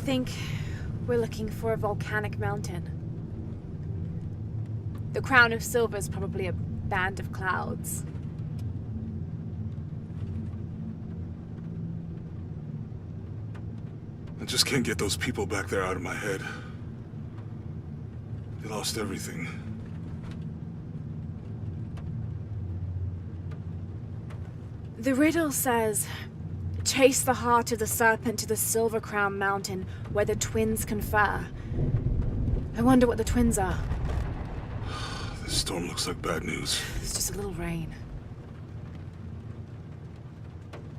think we're looking for a volcanic mountain. The crown of silver is probably a band of clouds. I just can't get those people back there out of my head. They lost everything. The riddle says, chase the heart of the serpent to the Silver Crown Mountain where the twins confer. I wonder what the twins are. This storm looks like bad news. It's just a little rain.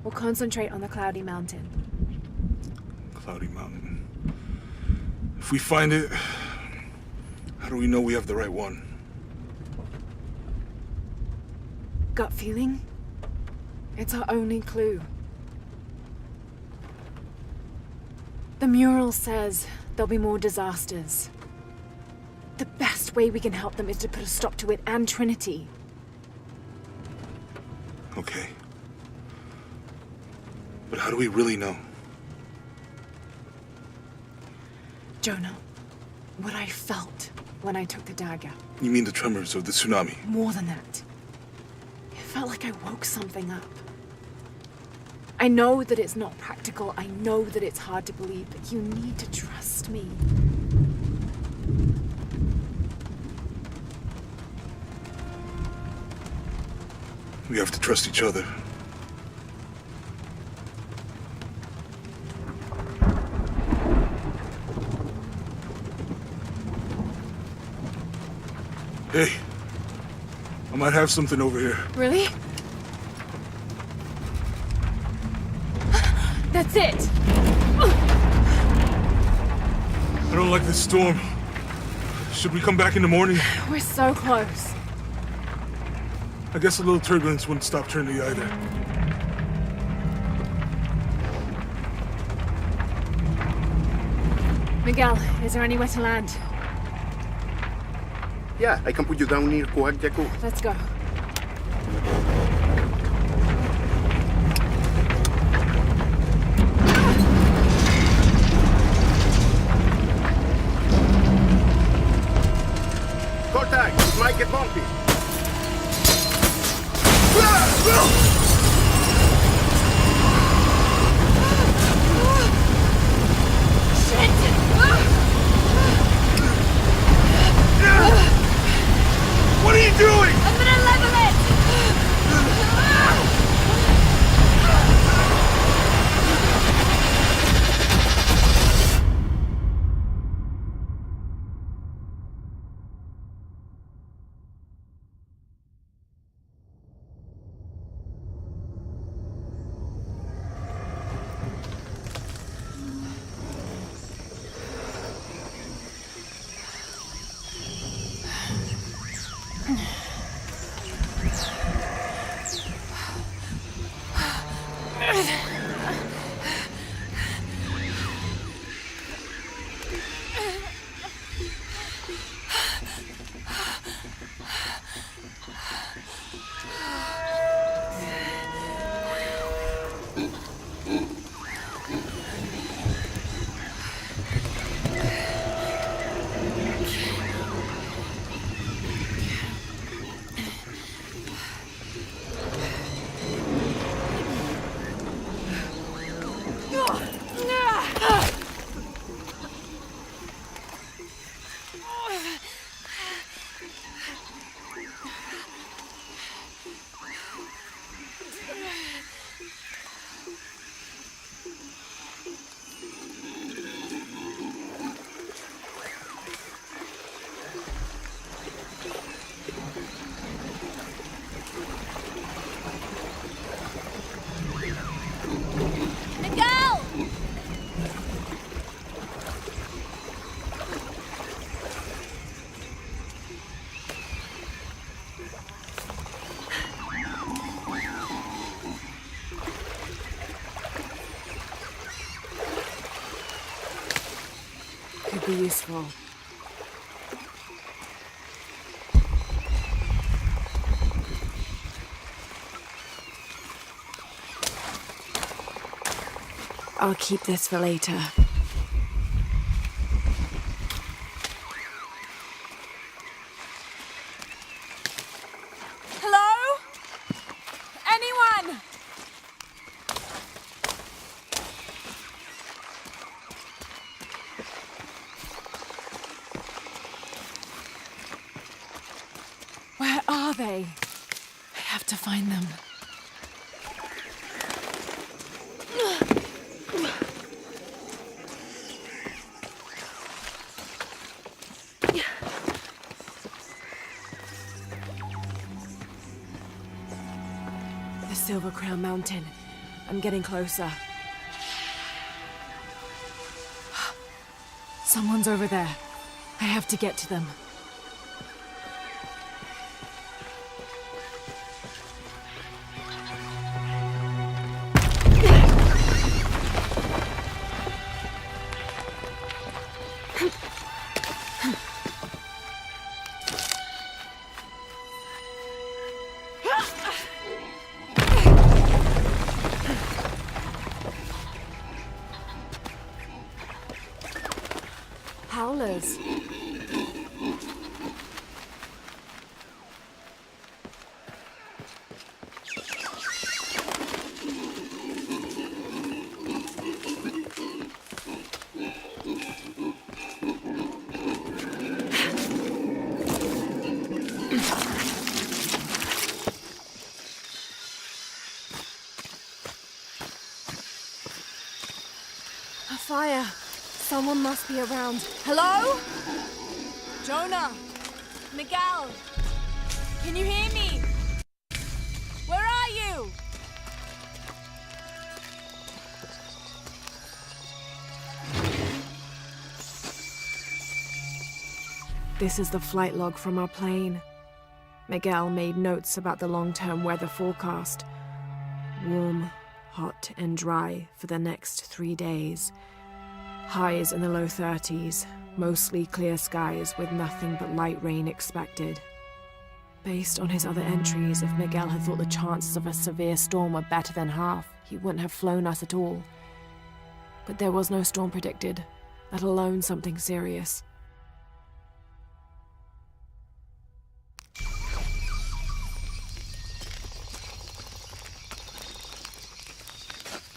We'll concentrate on the Cloudy Mountain. Cloudy Mountain. If we find it, how do we know we have the right one? Gut feeling? It's our only clue. The mural says there'll be more disasters. The best way we can help them is to put a stop to it and Trinity. Okay. But how do we really know? Jonah, what I felt when I took the dagger. You mean the tremors of the tsunami? More than that. It felt like I woke something up. I know that it's not practical. I know that it's hard to believe, but you need to trust me. We have to trust each other. Hey, I might have something over here. Really? That's it! I don't like this storm. Should we come back in the morning? We're so close. I guess a little turbulence wouldn't stop Trinity either. Miguel, is there anywhere to land? Yeah, I can put you down near Coagyco. Let's go. Contact! It might get bumpy. What are you doing? I'm gonna level it! Could be useful. I'll keep this for later. on! Where are they? I have to find them. The Silver Crown Mountain. I'm getting closer. Someone's over there. I have to get to them. Howlers. A fire. Someone must be around. Hello? Jonah? Miguel? Can you hear me? Where are you? This is the flight log from our plane. Miguel made notes about the long-term weather forecast. Warm, hot, and dry for the next 3 days. Highs in the low 30s, mostly clear skies with nothing but light rain expected. Based on his other entries, if Miguel had thought the chances of a severe storm were better than half, he wouldn't have flown us at all. But there was no storm predicted, let alone something serious.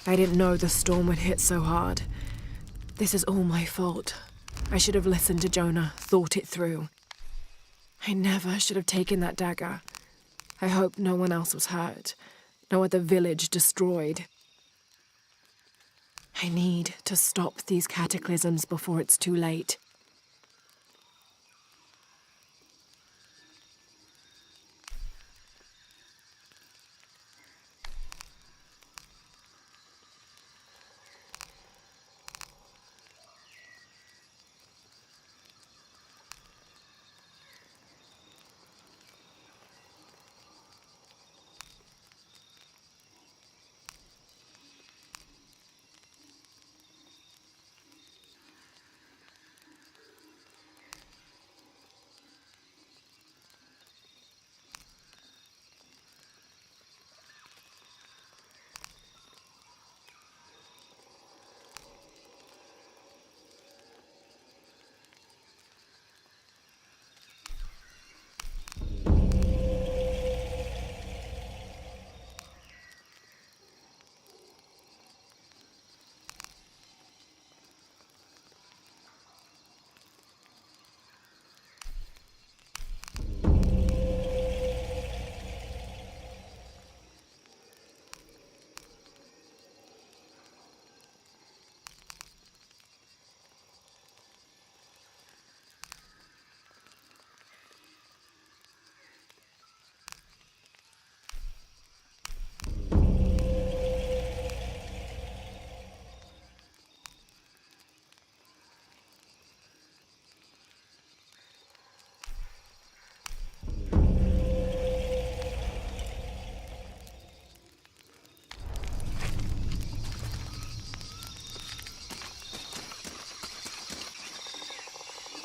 I didn't know the storm would hit so hard. This is all my fault. I should have listened to Jonah, thought it through. I never should have taken that dagger. I hope no one else was hurt. No other village destroyed. I need to stop these cataclysms before it's too late.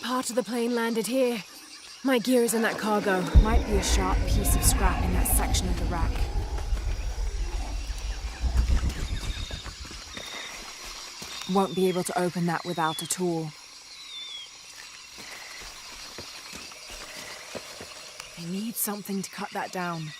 Part of the plane landed here. My gear is in that cargo. Might be a sharp piece of scrap in that section of the wreck. Won't be able to open that without a tool. I need something to cut that down.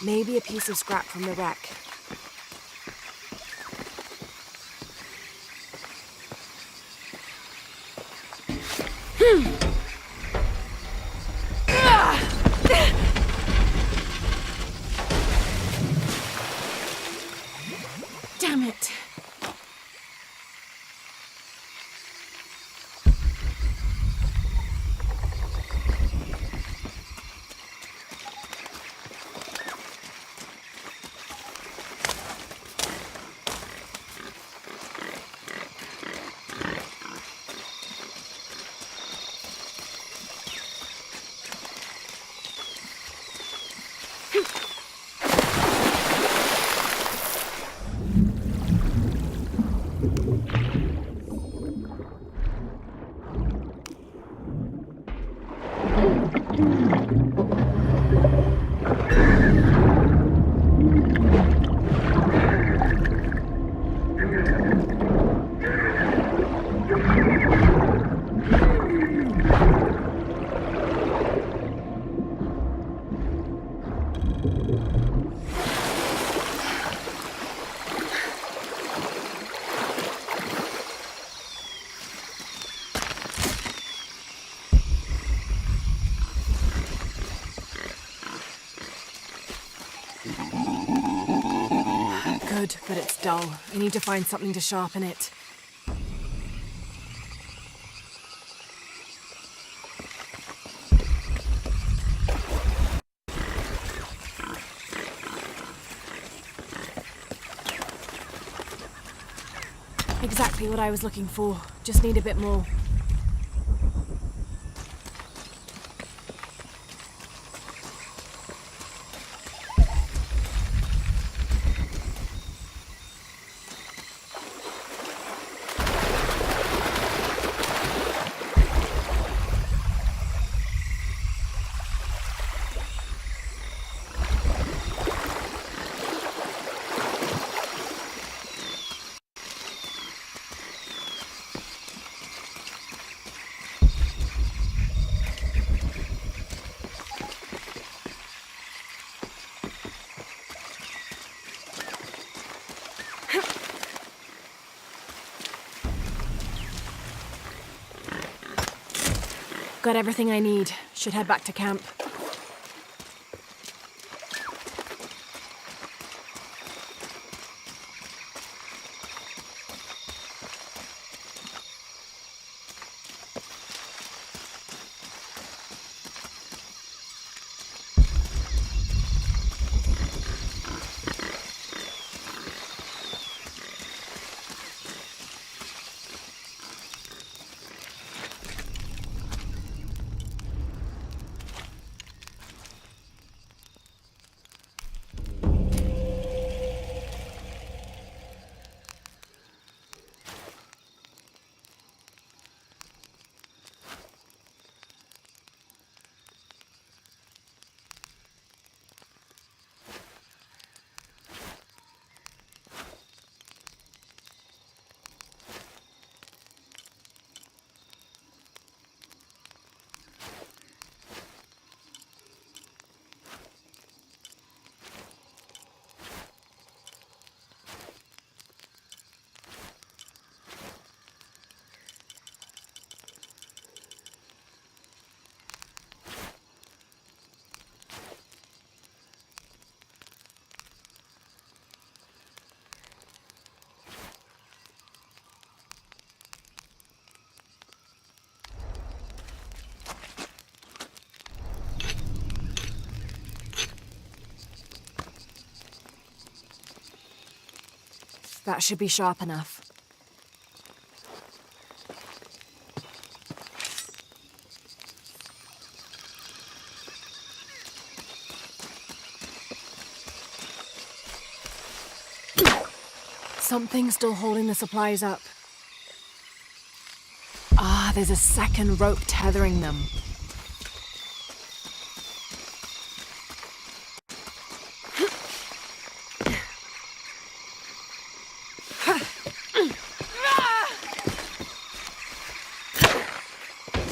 Maybe a piece of scrap from the wreck. Damn it. Good, but it's dull. I need to find something to sharpen it. Exactly what I was looking for. Just need a bit more. Got everything I need. Should head back to camp. That should be sharp enough. Something's still holding the supplies up. Ah, there's a second rope tethering them.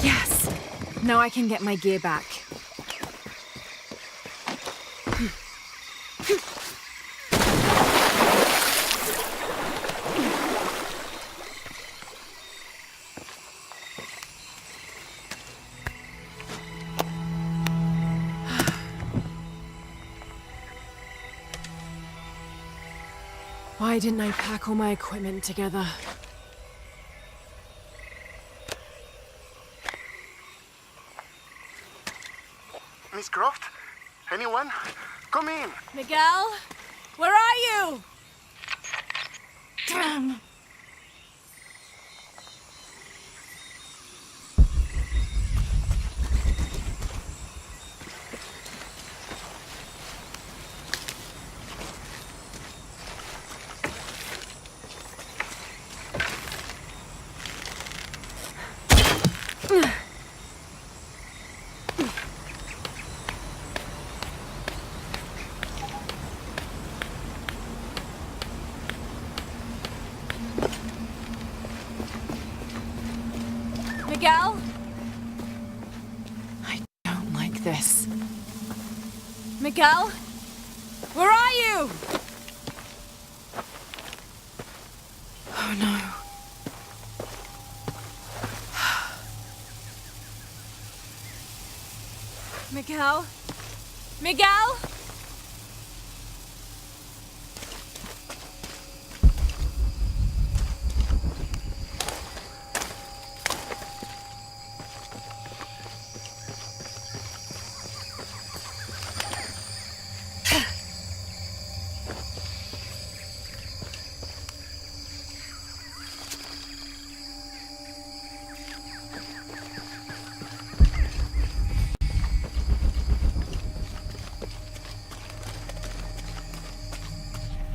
Yes! Now I can get my gear back. Why didn't I pack all my equipment together? Miss Croft? Anyone? Come in. Miguel? Where are you? Damn. Miguel? I don't like this. Miguel? Where are you? Oh no. Miguel? Miguel?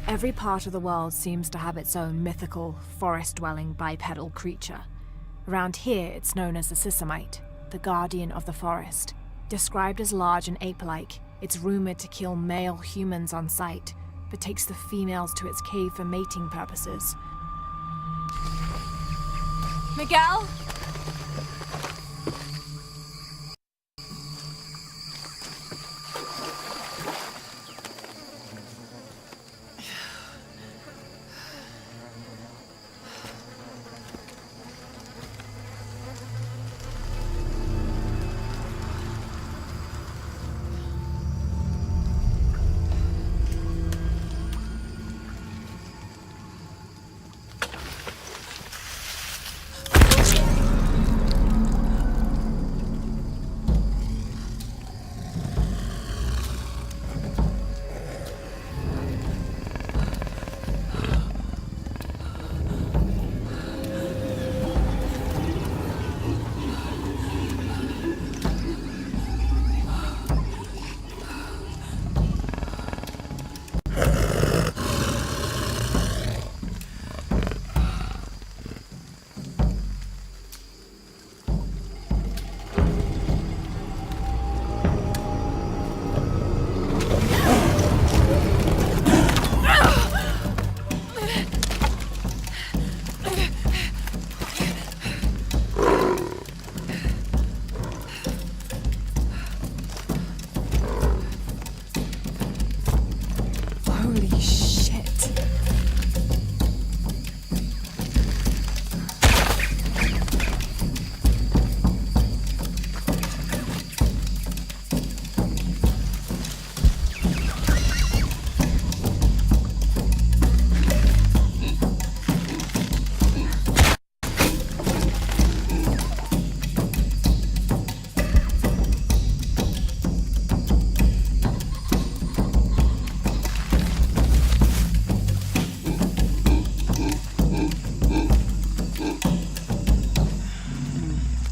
Every part of the world seems to have its own mythical, forest-dwelling bipedal creature. Around here, it's known as the Sisamite, the guardian of the forest. Described as large and ape-like, it's rumored to kill male humans on sight, but takes the females to its cave for mating purposes. Miguel? Holy shit.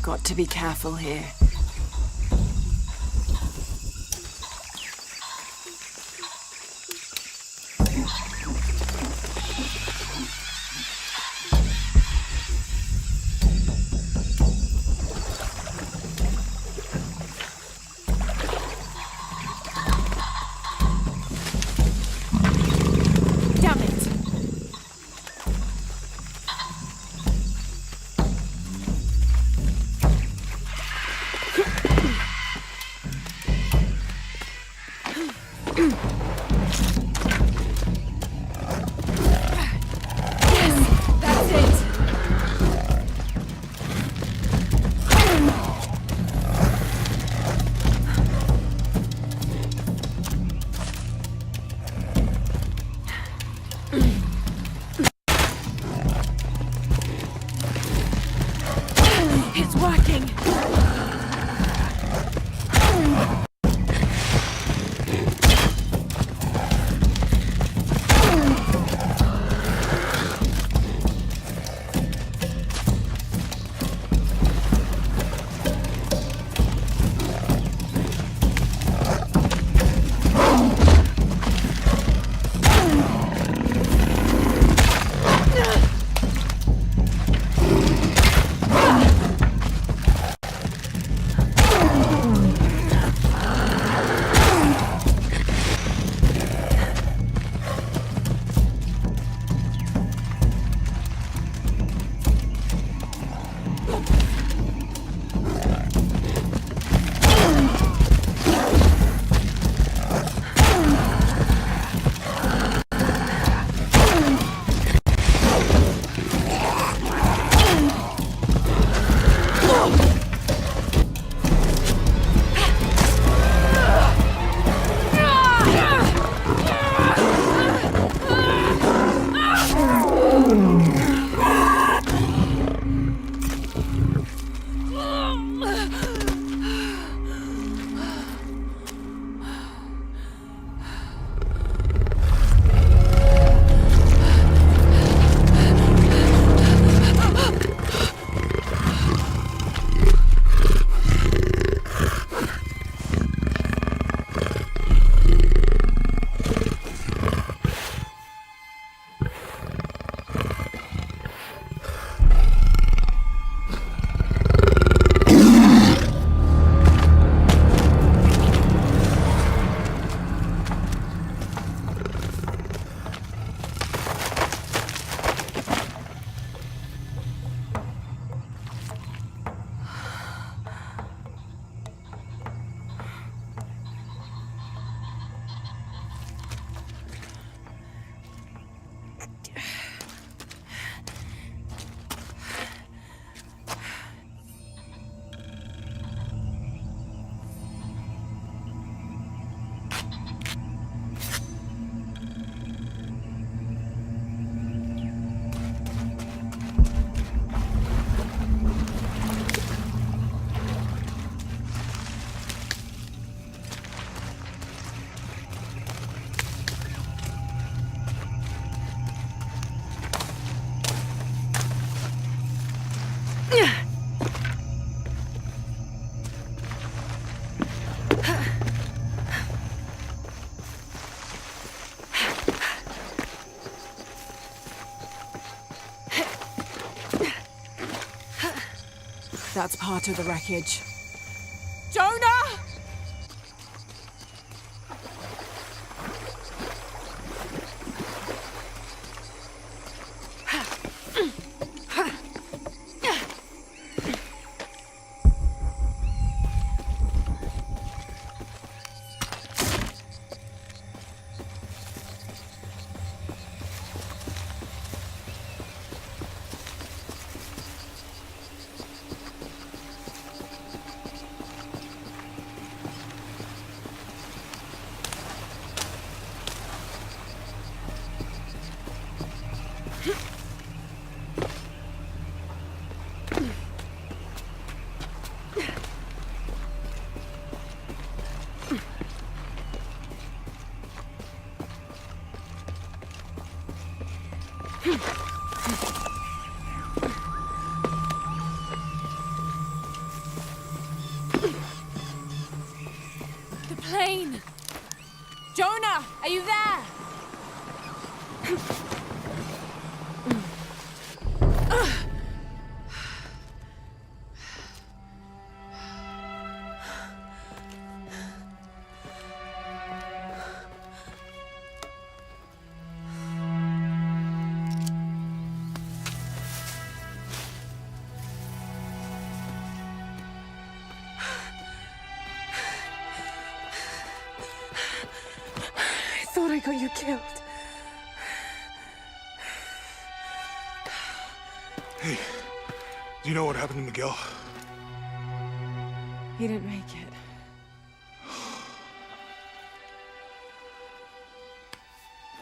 Got to be careful here. Damn it! That's part of the wreckage. Jonah! The plane! Jonah, are you there? I thought I got you killed. Hey, do you know what happened to Miguel? He didn't make it.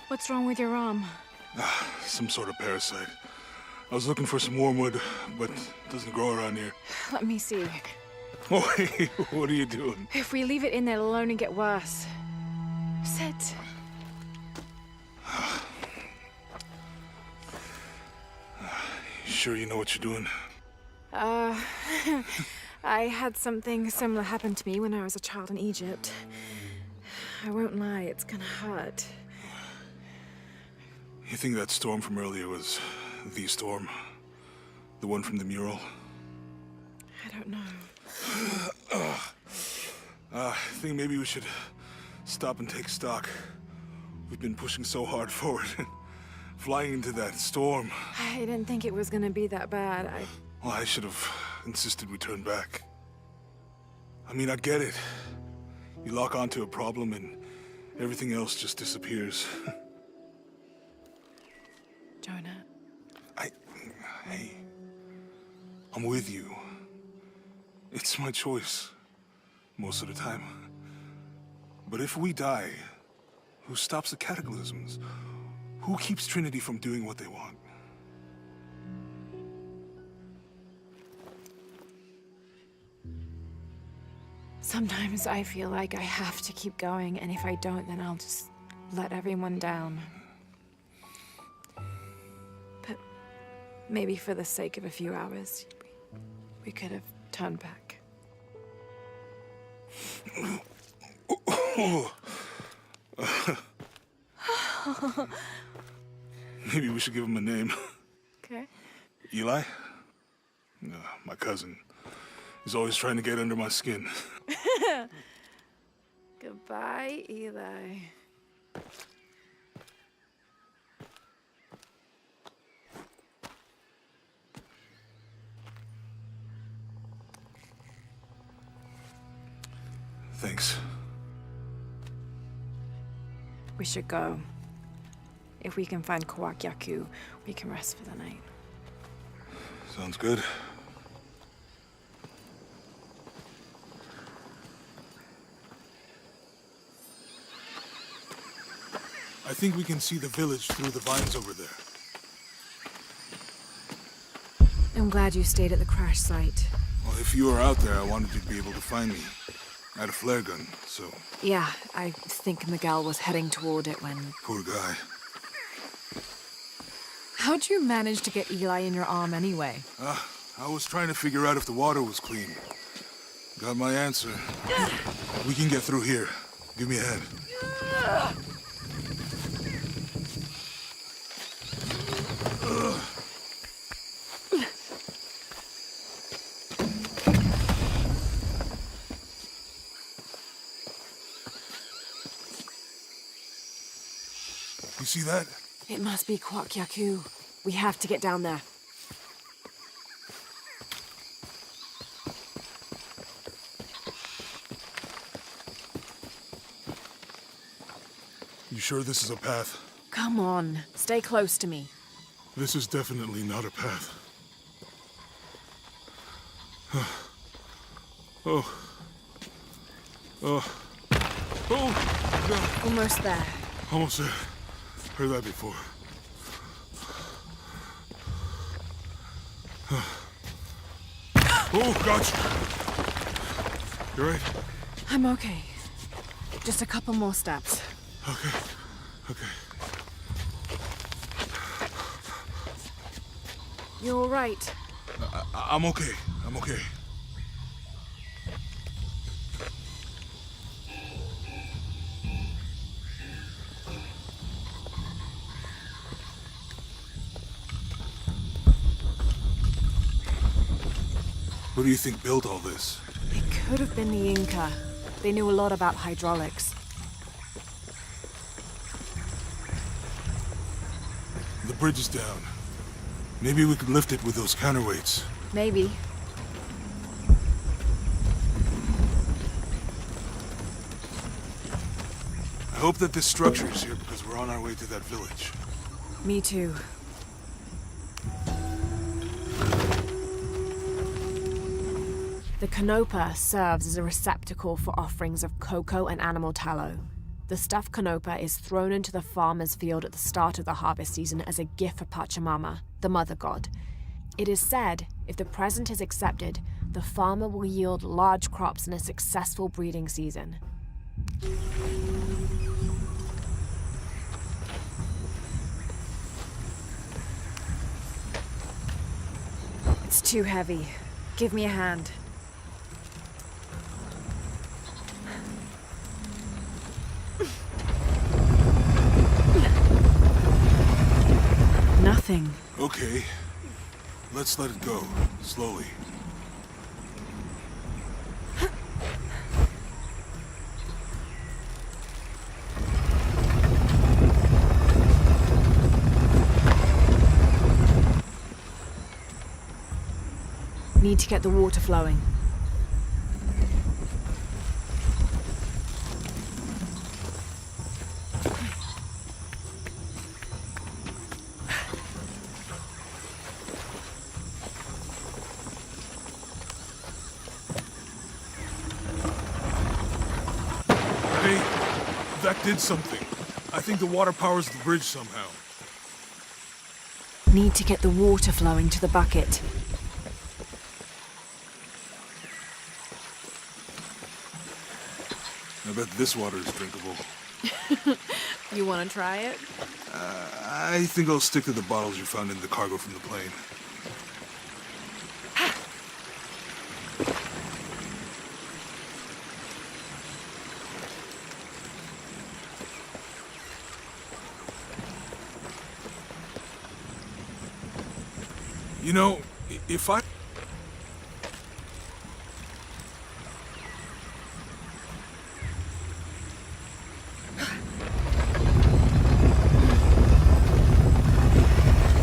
What's wrong with your arm? Some sort of parasite. I was looking for some wormwood, but it doesn't grow around here. Let me see. Oh, hey, what are you doing? If we leave it in there, it'll only get worse. Sit. You sure you know what you're doing? I had something similar happen to me when I was a child in Egypt. I won't lie, it's gonna hurt. You think that storm from earlier was the storm? The one from the mural? I don't know. I think maybe we should stop and take stock. We've been pushing so hard forward, flying into that storm. I didn't think it was gonna be that bad. Well, I should have insisted we turn back. I mean, I get it. You lock onto a problem and everything else just disappears. Jonah. Hey, I'm with you. It's my choice, most of the time. But if we die, who stops the cataclysms? Who keeps Trinity from doing what they want? Sometimes I feel like I have to keep going, and if I don't, then I'll just let everyone down. But maybe for the sake of a few hours, we could have turned back. Maybe we should give him a name. Okay. Eli? No, my cousin. He's always trying to get under my skin. Goodbye, Eli. Thanks. We should go. If we can find Kawak Yaku, we can rest for the night. Sounds good. I think we can see the village through the vines over there. I'm glad you stayed at the crash site. Well, if you were out there, I wanted you to be able to find me. I had a flare gun, so... Yeah, I think Miguel was heading toward it when... Poor guy. How'd you manage to get Eli in your arm anyway? I was trying to figure out if the water was clean. Got my answer. We can get through here. Give me a hand. see that? It must be Kwak Yaku. We have to get down there. You sure this is a path? Come on, stay close to me. This is definitely not a path. Oh. Oh. Oh, God. Almost there. Almost there. Heard that before. Oh, gotcha. You right? I'm okay. Just a couple more steps. Okay. Okay. You're all right. I'm okay. I'm okay. Who do you think built all this? It could have been the Inca. They knew a lot about hydraulics. The bridge is down. Maybe we could lift it with those counterweights. Maybe. I hope that this structure is here because we're on our way to that village. Me too. The Canopa serves as a receptacle for offerings of cocoa and animal tallow. The stuffed Canopa is thrown into the farmer's field at the start of the harvest season as a gift for Pachamama, the mother god. It is said, if the present is accepted, the farmer will yield large crops in a successful breeding season. It's too heavy. Give me a hand. Nothing. Okay. Let's let it go. Slowly. Need to get the water flowing. Hey, that did something. I think the water powers the bridge somehow. Need to get the water flowing to the bucket. I bet this water is drinkable. You want to try it? I think I'll stick to the bottles you found in the cargo from the plane. You know, if I...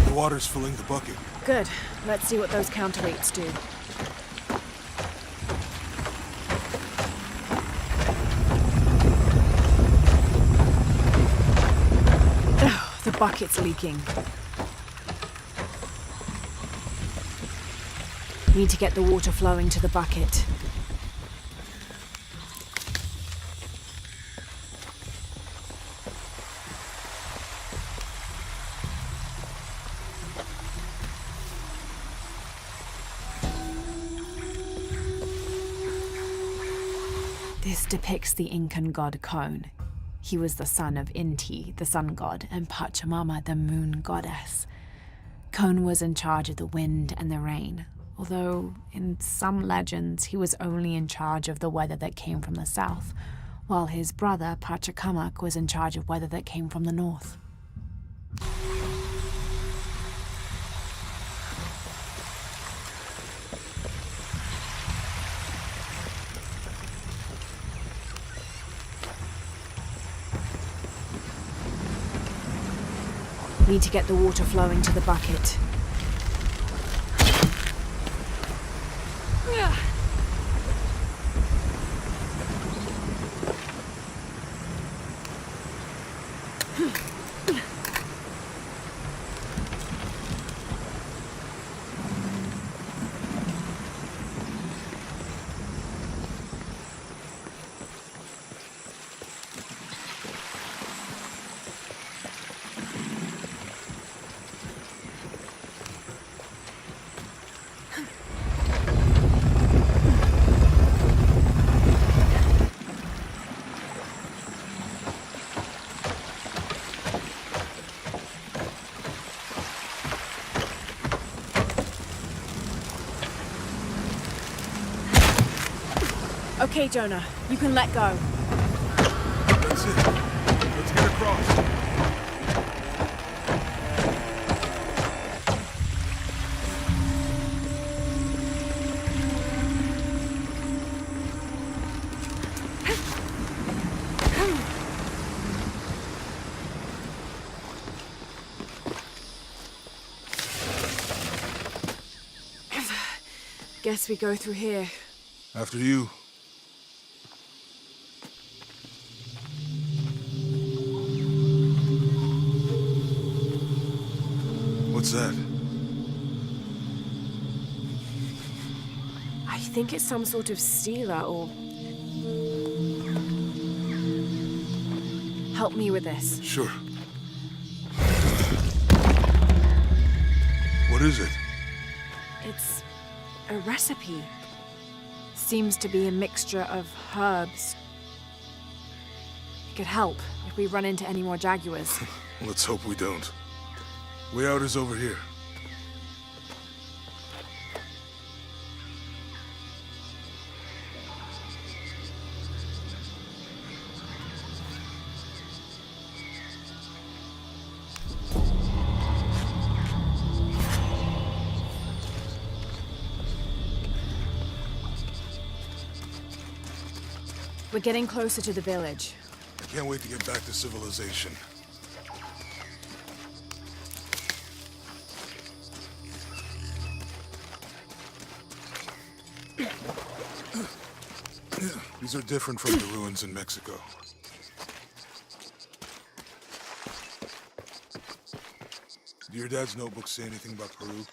The water's filling the bucket. Good. Let's see what those counterweights do. Oh, the bucket's leaking. Need to get the water flowing to the bucket. This depicts the Incan god Kon. He was the son of Inti, the sun god, and Pachamama, the moon goddess. Kon was in charge of the wind and the rain, although in some legends he was only in charge of the weather that came from the south, while his brother Pachacamac was in charge of weather that came from the north. Need to get the water flowing to the bucket. Okay, Jonah, you can let go. That's it. Let's get across. Guess we go through here. After you. What's that? I think it's some sort of stealer or... Help me with this. Sure. What is it? It's a recipe. Seems to be a mixture of herbs. It could help if we run into any more jaguars. Let's hope we don't. Way out is over here. We're getting closer to the village. I can't wait to get back to civilization. These are different from the ruins in Mexico. Do your dad's notebooks say anything about Peru?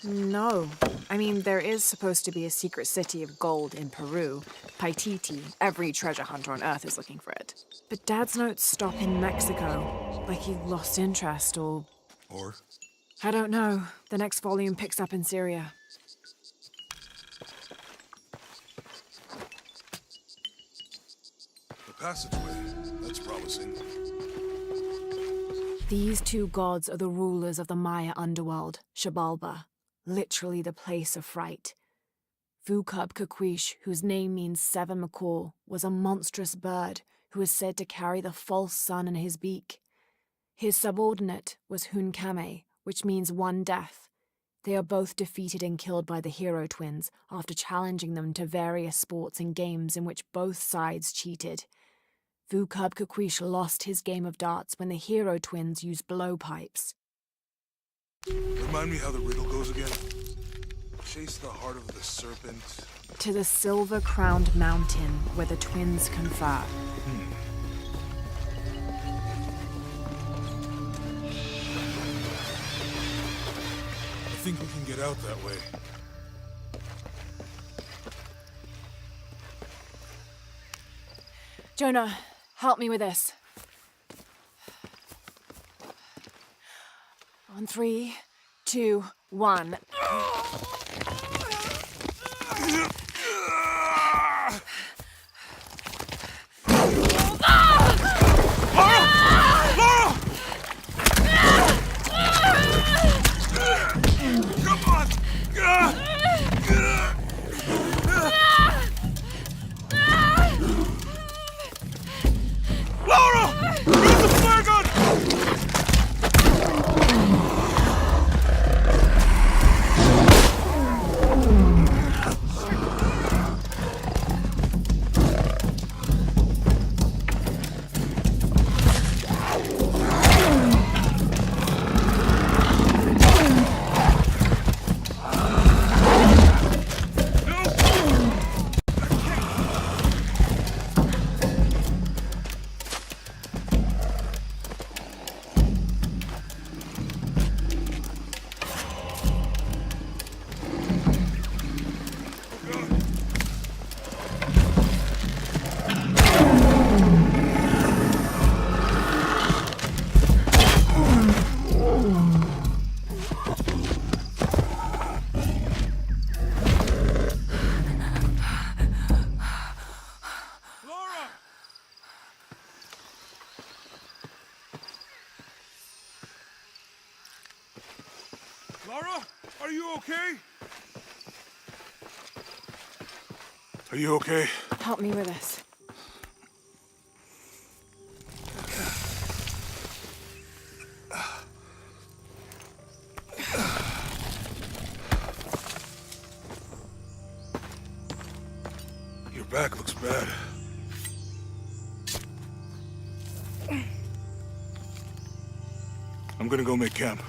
No. I mean, there is supposed to be a secret city of gold in Peru. Paititi. Every treasure hunter on Earth is looking for it. But Dad's notes stop in Mexico. Like he lost interest or... Or? I don't know. The next volume picks up in Syria. The passageway. That's promising. These two gods are the rulers of the Maya underworld, Xibalba. Literally the place of fright. Vucub-Caquiche, whose name means seven macaw, was a monstrous bird who is said to carry the false sun in his beak. His subordinate was Hunkame, which means one death. They are both defeated and killed by the hero twins after challenging them to various sports and games in which both sides cheated. Vucub-Caquiche lost his game of darts when the hero twins used blowpipes. Remind me how the riddle goes again? Chase the heart of the serpent. To the silver-crowned mountain where the twins confer. I think we can get out that way. Jonah, help me with this. On 3, 2, 1. Lara, are you okay? Are you okay? Help me with this. Your back looks bad. I'm gonna go make camp.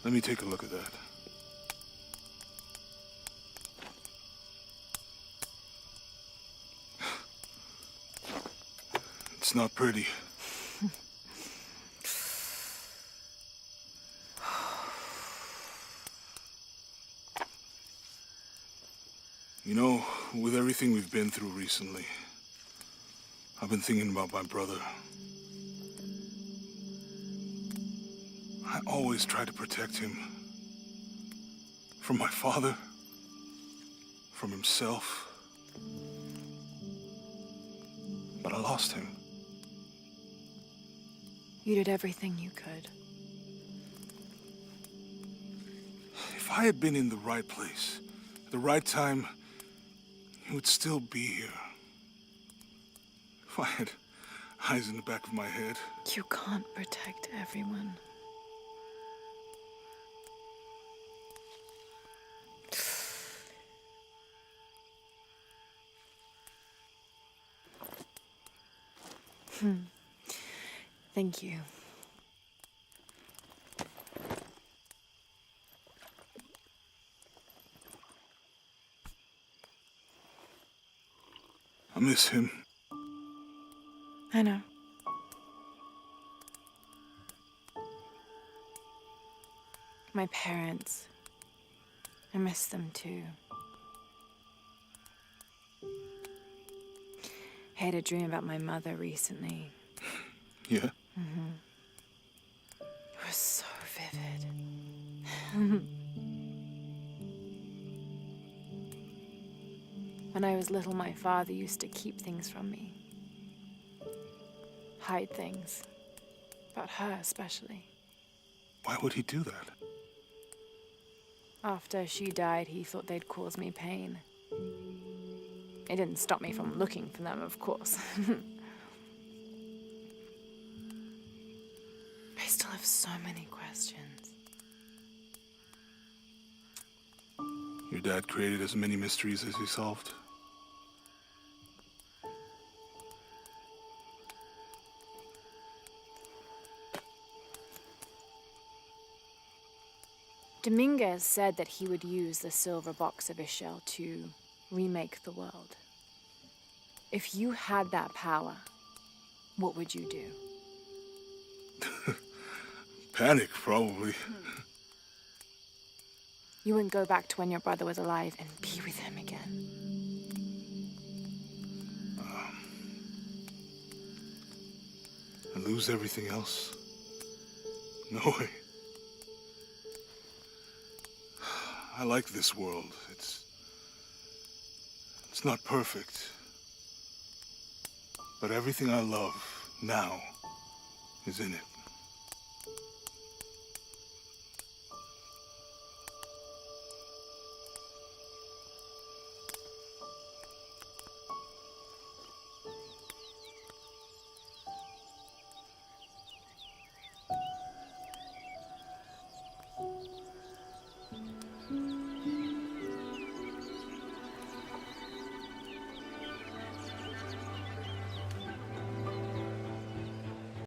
Let me take a look at that. It's not pretty. You know, with everything we've been through recently, I've been thinking about my brother. I always tried to protect him. From my father. From himself. But I lost him. You did everything you could. If I had been in the right place, at the right time, he would still be here. If I had eyes in the back of my head. You can't protect everyone. Thank you. I miss him. I know. My parents. I miss them too. I had a dream about my mother recently. Yeah? It was so vivid. When I was little, my father used to keep things from me. Hide things. About her, especially. Why would he do that? After she died, he thought they'd cause me pain. It didn't stop me from looking for them, of course. I still have so many questions. Your dad created as many mysteries as he solved. Dominguez said that he would use the silver box of Ishel to remake the world. If you had that power, what would you do? Panic, probably. You wouldn't go back to when your brother was alive and be with him again. And lose everything else? No way. I like this world. It's not perfect. But everything I love now is in it.